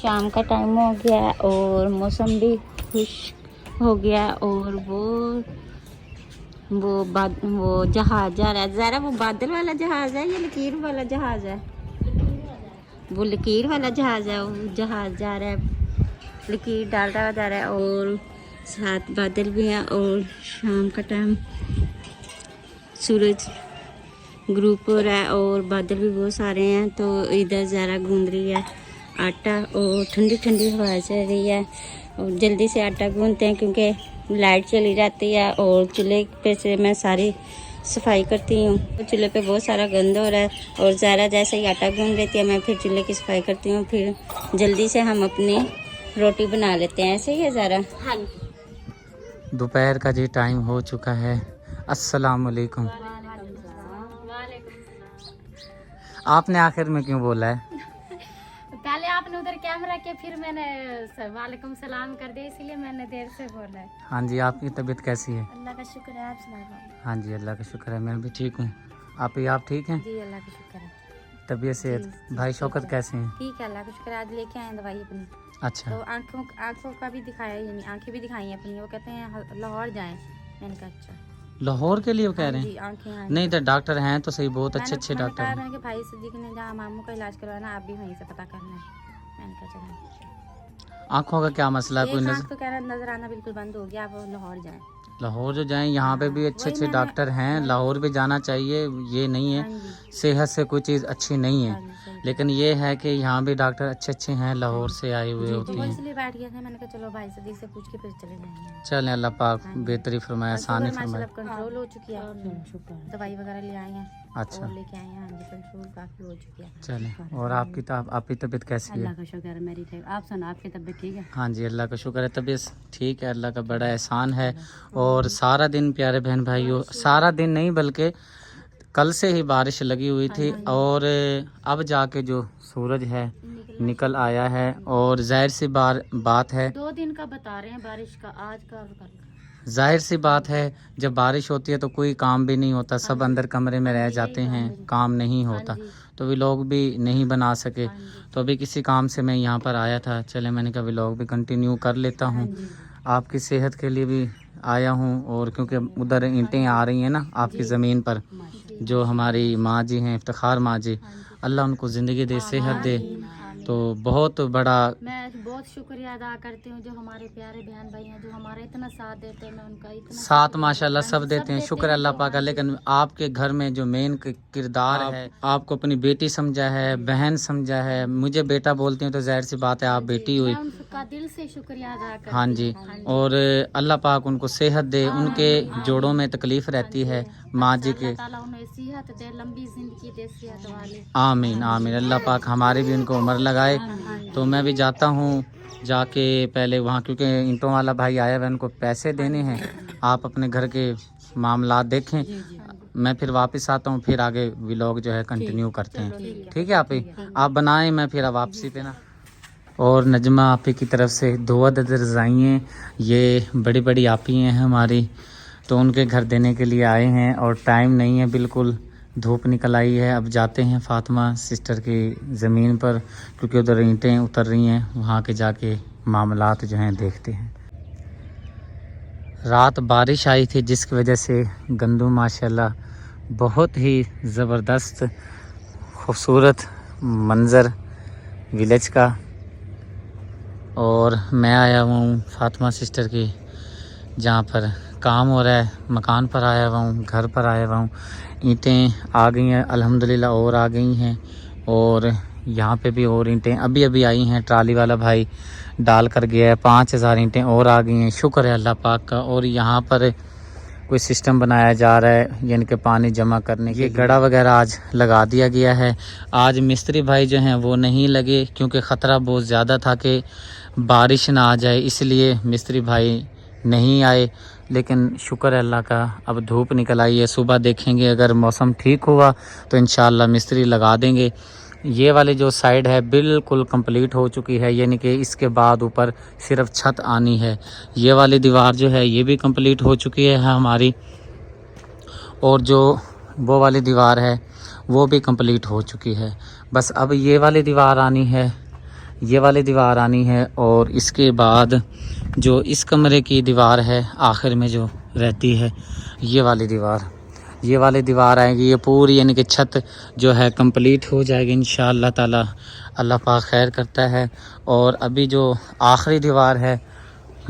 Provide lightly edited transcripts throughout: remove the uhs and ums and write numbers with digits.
शाम का टाइम हो गया और मौसम भी खुश हो गया और वो जहाज जा रहा है। ज़रा वो बादल वाला जहाज है या लकीर वाला जहाज है? वो लकीर वाला जहाज है। वो जहाज जा रहा है, लकीर डालता हुआ जा रहा है और साथ बादल भी है और शाम का टाइम सूरज ग्रुप हो रहा है और बादल भी बहुत सारे हैं। तो इधर ज़रा गूंद रही है आटा और ठंडी ठंडी हवा चल रही है और जल्दी से आटा गूंदते हैं क्योंकि लाइट चली जाती है और चूल्हे पे से मैं सारी सफाई करती हूँ। तो चूल्हे पे बहुत सारा गंद हो रहा है और ज़रा जैसे ही आटा गूंद लेती है मैं फिर चूल्हे की सफाई करती हूँ, फिर जल्दी से हम अपनी रोटी बना लेते हैं। ऐसे ही है ज़रा। हाँ, दोपहर का जी टाइम हो चुका है। अस्सलाम वालेकुम। आपने आखिर में क्यों बोला है? पहले आपने उधर कैमरा के फिर मैंने वालेकुम सलाम कर दिया, इसीलिए मैंने देर से बोला है। हाँ जी, आपकी तबीयत कैसी है? अल्लाह का शुक्र है, आप सुनाओ। हाँ जी, अल्लाह का शुक्र है, मैं भी ठीक हूँ। आप ठीक हैं? जी अल्लाह का शुक्र है। तबीयत सेहत? भाई शौकत कैसे हैं? ठीक है अल्लाह का शुक्र है। आज लेके आए दवाई अपनी। अच्छा। तो आँखों का भी दिखाया, यानी आँखें भी दिखाई हैं अपनी। वो कहते हैं लाहौर जाएं। मैंने कहा अच्छा। लाहौर के लिए वो कह रहे हैं? आँखें नहीं तो डॉक्टर हैं तो सही, बहुत अच्छे डॉक्टर हैं। मैंने कहा भाई सिद्दीक ने जहाँ मामू का इलाज करवाना आप भी वहीं से पता करना है। मैंने कहा चलो। आँखों का क्या मसला? कोई आँख तो कह रहा नजर आना बिल्कुल बंद हो गया, आप लाहौर जाएं। लाहौर जो जाएं, यहाँ पे भी अच्छे डॉक्टर हैं, लाहौर भी जाना चाहिए। ये नहीं है सेहत से कोई चीज़ अच्छी नहीं है, लेकिन ये है कि यहाँ भी डॉक्टर अच्छे हैं, लाहौर से आए हुए होते हैं। इसलिए बैठ गया था, मैंने कहा चलो भाई सदीक से पूछ के फिर चले जाएंगे। चलें, अल्लाह पाक बेहतरी फरमाए, आसानी फरमाए। कंट्रोल हो चुकी है, दवाई वगैरह ले आए हैं। अच्छा, लेके आए हैं। हाँ जी, कंट्रोल काफी हो चुकी है। चलें। और आपकी तबीयत कैसी है? अल्लाह का शुक्र है मेरी ठीक। आप सुना, आपकी तबीयत ठीक है? हाँ जी, अल्लाह का शुक्र है, तबीयत ठीक है, अल्लाह का बड़ा एहसान है। और सारा दिन प्यारे बहन भाइयों, सारा दिन नहीं बल्कि कल से ही बारिश लगी हुई थी और अब जाके जो सूरज है निकल आया है और जाहिर सी बात है, 2 दिन का बता रहे हैं बारिश का, आज का और कल का। जाहिर सी बात है जब बारिश होती है तो कोई काम भी नहीं होता, सब अंदर कमरे में रह जाते हैं, काम नहीं होता, तो व्लॉग भी नहीं बना सके। तो अभी किसी काम से मैं यहाँ पर आया था, चले मैंने कहा व्लॉग भी कंटिन्यू कर लेता हूँ, आपकी सेहत के लिए भी आया हूँ। और क्योंकि उधर ईंटें आ रही हैं ना आपकी ज़मीन पर, जो हमारी माँ जी हैं, इफ्तिखार माँ जी, अल्लाह उनको ज़िंदगी दे, सेहत दे। तो बहुत बड़ा मैं बहुत शुक्रिया अदा करती हूँ जो हमारे प्यारे बहन भाई हैं, जो हमारा इतना साथ देते हैं। मैं उनका इतना साथ माशाल्लाह सब देते हैं, शुक्र अल्लाह पाक का। लेकिन आपके घर में जो मेन किरदार है, आपको अपनी बेटी समझा है, बहन समझा है, मुझे बेटा बोलती हैं तो जाहिर सी बात है आप बेटी हुई। उनका दिल से शुक्रिया अदा करती हूँ। हाँ जी, और अल्लाह पाक उनको सेहत दे, उनके जोड़ों में तकलीफ रहती है माँ जी के, सेहत दे, लंबी जिंदगी दे, सेहत वाली। आमीन आमीन। अल्लाह पाक हमारी भी उनको उम्र लगाए। तो मैं भी जाता हूँ, जाके पहले वहाँ, क्योंकि ईंटों वाला भाई आया हुआ है, उनको पैसे देने हैं। आप अपने घर के मामला देखें, मैं फिर वापस आता हूँ, फिर आगे व्लॉग जो है कंटिन्यू करते हैं। ठीक है आप बनाएं, मैं फिर वापसी पे ना। और नजमा आपी की तरफ से 2 अदद रज़ाइयाँ, ये बड़ी बड़ी आपी हैं हमारी, तो उनके घर देने के लिए आए हैं और टाइम नहीं है, बिल्कुल धूप निकल आई है। अब जाते हैं फातिमा सिस्टर की ज़मीन पर, क्योंकि उधर ईंटें उतर रही हैं, वहाँ के जाके मामलात जो हैं देखते हैं। रात बारिश आई थी जिसकी वजह से गंदम माशाल्लाह बहुत ही ज़बरदस्त खूबसूरत मंज़र विलेज का। और मैं आया हूँ फातिमा सिस्टर की जहाँ पर काम हो रहा है, मकान पर आया हुआ हूँ, घर पर आया हुआ हूँ। ईंटें आ गई हैं अल्हम्दुलिल्लाह, और आ गई हैं, और यहाँ पे भी और ईंटें अभी आई हैं। ट्राली वाला भाई डाल कर गया है, 5000 ईंटें और आ गई हैं, शुक्र है अल्लाह पाक का। और यहाँ पर कोई सिस्टम बनाया जा रहा है, यानी कि पानी जमा करने की, गड़ा वगैरह आज लगा दिया गया है। आज मिस्त्री भाई जो हैं वो नहीं लगे क्योंकि ख़तरा बहुत ज़्यादा था कि बारिश ना आ जाए, इसलिए मिस्त्री भाई नहीं आए। लेकिन शुक्र है अल्लाह का, अब धूप निकल आई है, सुबह देखेंगे अगर मौसम ठीक हुआ तो इंशाल्लाह मिस्त्री लगा देंगे। ये वाली जो साइड है बिल्कुल कंप्लीट हो चुकी है, यानी कि इसके बाद ऊपर सिर्फ छत आनी है। ये वाली दीवार जो है ये भी कंप्लीट हो चुकी है हमारी, और जो वो वाली दीवार है वो भी कंप्लीट हो चुकी है। बस अब ये वाली दीवार आनी है ये वाली दीवार आनी है, और इसके बाद जो इस कमरे की दीवार है आखिर में जो रहती है ये वाली दीवार आएगी। ये पूरी यानी कि छत जो है कंप्लीट हो जाएगी इंशाअल्लाह ताला, अल्लाह पाक खैर करता है। और अभी जो आखिरी दीवार है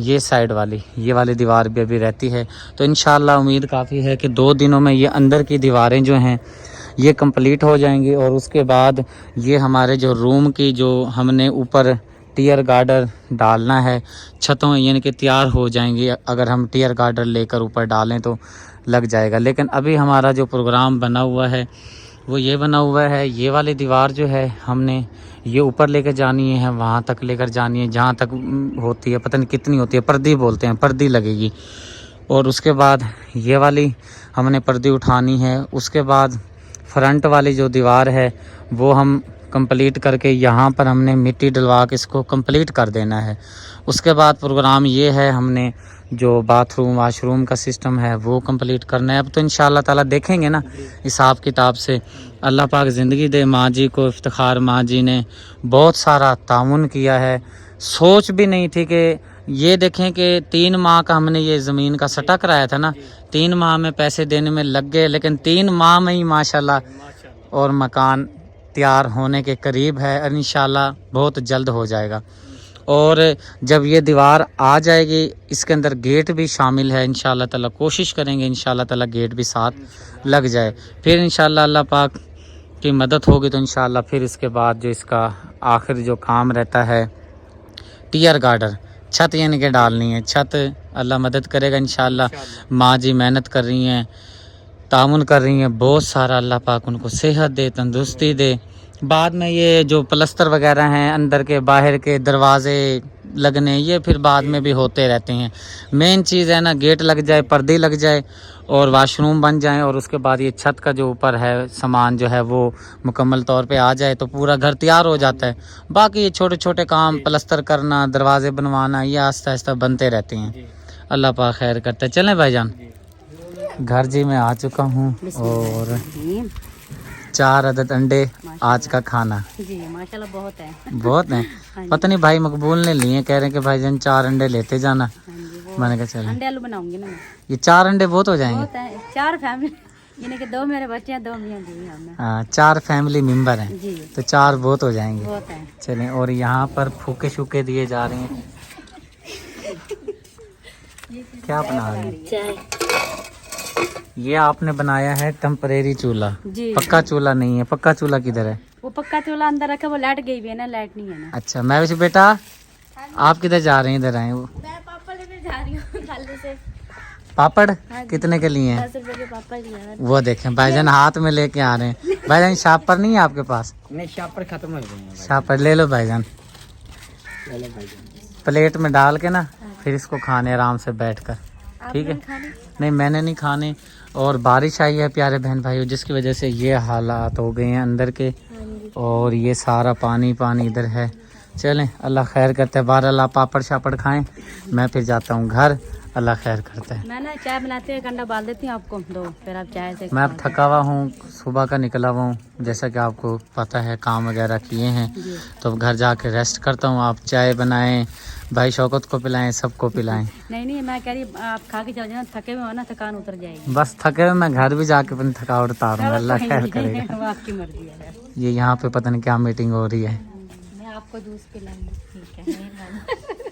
ये साइड वाली, ये वाली दीवार भी अभी रहती है। तो इंशाअल्लाह उम्मीद काफ़ी है कि 2 दिनों में ये अंदर की दीवारें जो हैं ये कंप्लीट हो जाएंगी। और उसके बाद ये हमारे जो रूम की जो हमने ऊपर टियर गार्डर डालना है, छतों यानी कि तैयार हो जाएंगी। अगर हम टियर गार्डर लेकर ऊपर डालें तो लग जाएगा। लेकिन अभी हमारा जो प्रोग्राम बना हुआ है वो ये बना हुआ है, ये वाली दीवार जो है हमने ये ऊपर लेकर जानी है, वहाँ तक लेकर जानी है जहाँ तक होती है, पता नहीं कितनी होती है, पर्दी बोलते हैं, पर्दी लगेगी। और उसके बाद ये वाली हमने पर्दी उठानी है। उसके बाद फ्रंट वाली जो दीवार है वो हम कंप्लीट करके यहाँ पर हमने मिट्टी डलवा के इसको कंप्लीट कर देना है। उसके बाद प्रोग्राम ये है, हमने जो बाथरूम वाशरूम का सिस्टम है वो कंप्लीट करना है। अब तो इंशाअल्लाह ताला देखेंगे ना हिसाब किताब से। अल्लाह पाक ज़िंदगी दे माँ जी को, इफ्तिखार माँ जी ने बहुत सारा ताउन किया है। सोच भी नहीं थी कि ये देखें कि 3 माह का हमने ये ज़मीन का सटा कराया था ना, 3 माह में पैसे देने में लग गए, लेकिन 3 माह में ही माशाल्लाह और मकान तैयार होने के करीब है और इंशाल्लाह बहुत जल्द हो जाएगा। और जब ये दीवार आ जाएगी इसके अंदर गेट भी शामिल है इंशाल्लाह ताला, कोशिश करेंगे इंशाल्लाह ताला गेट भी साथ लग जाए। फिर इंशाल्लाह अल्लाह पाक की मदद होगी तो इंशाल्लाह फिर इसके बाद जो इसका आखिर जो काम रहता है टियर गार्डर, छत यानी कि डालनी है। छत अल्लाह मदद करेगा इंशाल्लाह। माँ जी मेहनत कर रही हैं, तामुन कर रही हैं बहुत सारा, अल्लाह पाक उनको सेहत दे, तंदुरुस्ती दे। बाद में ये जो प्लस्तर वगैरह हैं अंदर के बाहर के दरवाजे लगने, ये फिर बाद में भी होते रहते हैं। मेन चीज़ है ना गेट लग जाए, पर्दे लग जाए और वाशरूम बन जाए, और उसके बाद ये छत का जो ऊपर है सामान जो है वो मुकम्मल तौर पे आ जाए तो पूरा घर तैयार हो जाता है। बाकी ये छोटे छोटे काम प्लस्तर करना, दरवाजे बनवाना, ये आहिस्ता आहिस्ता बनते रहते हैं। अल्लाह पाक खैर करता है। चलें भाईजान, घर जी में आ चुका हूँ और 4 अदद अंडे आज का खाना जी माशाल्लाह बहुत है। बहुत है। पता नहीं भाई मकबूल ने लिए, कह रहे हैं कि भाईजान 4 अंडे लेते जाना। मैंने कहा चलो अंडे आलू बनाऊंगी ना मैं। ये 4 अंडे बहुत हो जाएंगे। बहुत है, 4 फैमिली यानी कि 2 मेरे बच्चे हैं, 2 मियां जी हैं। हाँ 4 फैमिली मेंबर हैं जी तो 4 बहुत हो जाएंगे। बहुत है। चलें, और यहाँ पर फूके शूके दिए जा रहे हैं। क्या बना रहे हैं? चाय। ये आपने बनाया है टेम्परेरी चूल्हा, जी पक्का चूल्हा नहीं है। पक्का चूल्हा किधर है? वो पक्का चूल्हा अंदर रखा, वो लाइट गई हुई है ना, लाइट नहीं है ना। अच्छा मैं वैसे बेटा आप किधर जा रहे हैं? इधर आए। वो मैं पापड़ लेने जा रही हूँ खाली से। पापड़ कितने के लिए हैं? 10 रुपए के पापड़ लिया। वो देखें भाईजान हाथ में लेके आ रहे हैं। भाईजान शापर नहीं है आपके पास? नहीं शापर खत्म हो गए। शापर ले लो भाईजान, प्लेट में डाल के ना फिर इसको खाने आराम से बैठकर, ठीक है? नहीं मैंने नहीं खाने। और बारिश आई है प्यारे बहन भाइयों, जिसकी वजह से ये हालात हो गए हैं अंदर के, और ये सारा पानी पानी इधर है। चलें अल्लाह खैर करता है। बहरहाल आप पापड़ शापड़ खाएं, मैं फिर जाता हूँ घर। अल्लाह खैर करता है। मैं ना चाय बनाते हैं, अंडा बाल देती हूँ आपको दो, फिर आप चाय से। मैं अब थका हुआ हूँ, सुबह का निकला हुआ हूँ, जैसा कि आपको पता है काम वगैरह किए हैं, तो अब घर जाके रेस्ट करता हूँ। आप चाय बनाएं, भाई शौकत को पिलाएं, सबको पिलाएं। नहीं मैं कह रही आप खा के चल जाना, थके हुए हो ना, थकान उतर जाएगी। बस थके हुए मैं घर भी जाके अपनी थकावट उतारूंगा। अल्लाह खैर करेगा। वो आपकी मर्जी है। ये यहाँ पे पता नहीं क्या मीटिंग हो रही है। मैं आपको जूस पिलाऊंगी। ठीक है।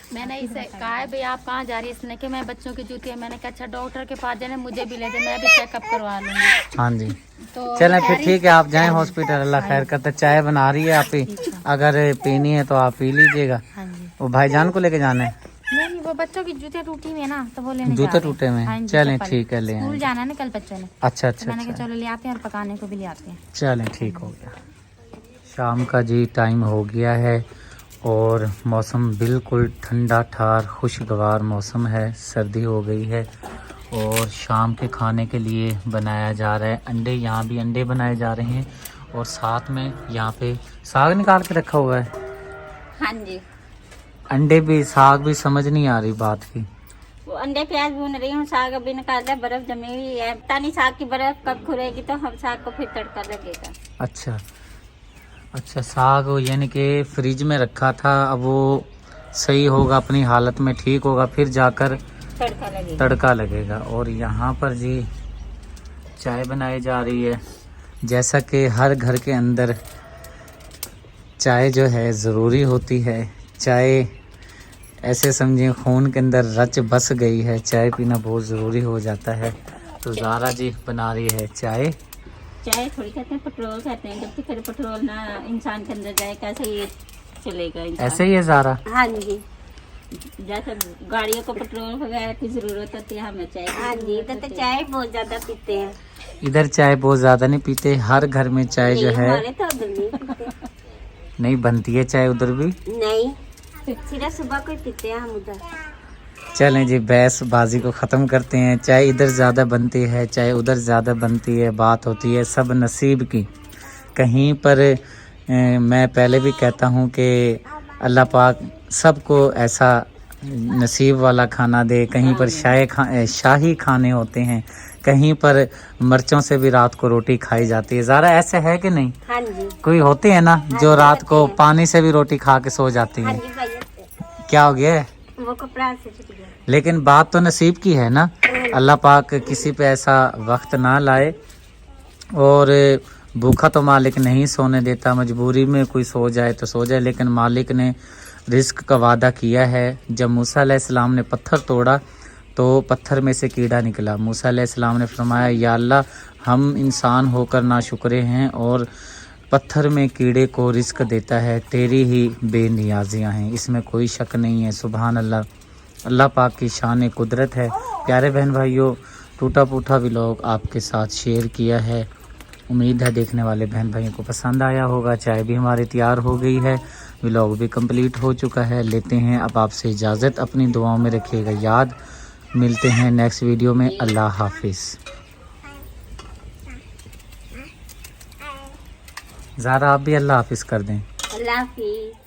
मैंने इसे कहा है भाई आप कहाँ जा रही है, इसने कि मैं बच्चों की जूती है। मैंने कहा अच्छा डॉक्टर के पास जाना, मुझे भी ले जाए, मैं भी चेकअप करवा लूंगी। हाँ जी तो चलें फिर ठीक है, आप जाएं हॉस्पिटल। अल्लाह खैर करता है। चाय बना रही है आप ही, अगर पीनी है तो आप पी लीजिएगा। हाँ जी। वो भाईजान को लेके जाना है? नहीं वो बच्चों की जूते टूटी हुई है ना, तो वो लेने जा जूते रहे हैं। टूटे हुए हाँ हैं? जी, चलें चप्पल। ठीक है, ले स्कूल आए। जाना है ना कल बच्चों ने। अच्छा तो मैंने कहा अच्छा चलो ले आते हैं और पकाने को भी ले आते हैं। चलें ठीक हो गया। शाम का जी टाइम हो गया है और मौसम बिल्कुल ठंडा ठार खुशगवार मौसम है, सर्दी हो गई है। और शाम के खाने के लिए बनाया जा रहा है अंडे। यहाँ भी अंडे बनाए जा रहे हैं और साथ में यहाँ पे साग निकाल के रखा हुआ है। हाँ जी अंडे भी साग भी, समझ नहीं आ रही बात की। वो अंडे प्याज भून रही हूँ, साग अभी निकाला, बर्फ जमी हुई है, पता नहीं साग की बर्फ कब खुलेगी तो हम साग को फिर तड़का लगेगा। अच्छा अच्छा, साग यानी कि फ्रिज में रखा था, अब वो सही होगा, अपनी हालत में ठीक होगा, फिर जाकर तड़का लगेगा। और यहाँ पर जी चाय बनाई जा रही है। जैसा कि हर घर के अंदर चाय जो है ज़रूरी होती है, चाय ऐसे समझिए खून के अंदर रच बस गई है, चाय पीना बहुत ज़रूरी हो जाता है। तो ज़ारा जी बना रही है चाय। चाय थोड़ी कहते हैं पेट्रोल कहते हैं, जब तक पेट्रोल ना इंसान के अंदर जाए कैसे ये चलेगा इंसान। ऐसे ही है ज़ारा? हाँ जी, जैसे गाड़ियों को पेट्रोल वगैरह की जरूरत होती है, हमें चाय। हाँ जी, तो चाय बहुत ज्यादा पीते हैं। इधर चाय बहुत ज़्यादा नहीं पीते, हर घर में चाय जो है हमारे तो उधर नहीं पीते। नहीं बनती है चाय उधर भी? नहीं, सीधा सुबह को ही पीते हैं हम उधर। चलें जी, बहस बाजी को ख़त्म करते हैं। चाय इधर ज़्यादा बनती है, चाय उधर ज़्यादा बनती है, बात होती है सब नसीब की। कहीं पर मैं पहले भी कहता हूँ कि अल्लाह पाक सबको ऐसा नसीब वाला खाना दे। कहीं पर शाही खाने होते हैं, कहीं पर मिर्चों से भी रात को रोटी खाई जाती है। ज़ारा ऐसे है कि नहीं? हाँ जी। कोई होते हैं ना जो रात को पानी से भी रोटी खा के सो जाती हैं। क्या हो गया है? वो कपड़ा से छूट गया। लेकिन बात तो नसीब की है ना, अल्लाह पाक किसी पे ऐसा वक्त ना लाए। और भूखा तो मालिक नहीं सोने देता, मजबूरी में कोई सो जाए तो सो जाए, लेकिन मालिक ने रिस्क का वादा किया है। जब मूसा अलैहिस्सलाम ने पत्थर तोड़ा तो पत्थर में से कीड़ा निकला। मूसा अलैहिस्सलाम ने फरमाया, या अल्लाह, हम इंसान होकर नाशुक्रे हैं और पत्थर में कीड़े को रिस्क देता है, तेरी ही बेनियाजियाँ हैं, इसमें कोई शक नहीं है। सुभान अल्लाह, अल्लाह पाक की शान कुदरत है। प्यारे बहन भाइयों, टूटा फूटा व्लॉग आपके साथ शेयर किया है। उम्मीद है देखने वाले बहन भाइयों को पसंद आया होगा। चाय भी हमारी तैयार हो गई है, व्लॉग भी कंप्लीट हो चुका है। लेते हैं अब आपसे इजाज़त, अपनी दुआओं में रखिएगा याद। मिलते हैं नेक्स्ट वीडियो में। अल्लाह हाफिज़। ज़ारा आप भी अल्लाह हाफिज़ कर दें। अल्लाह हाफिज़।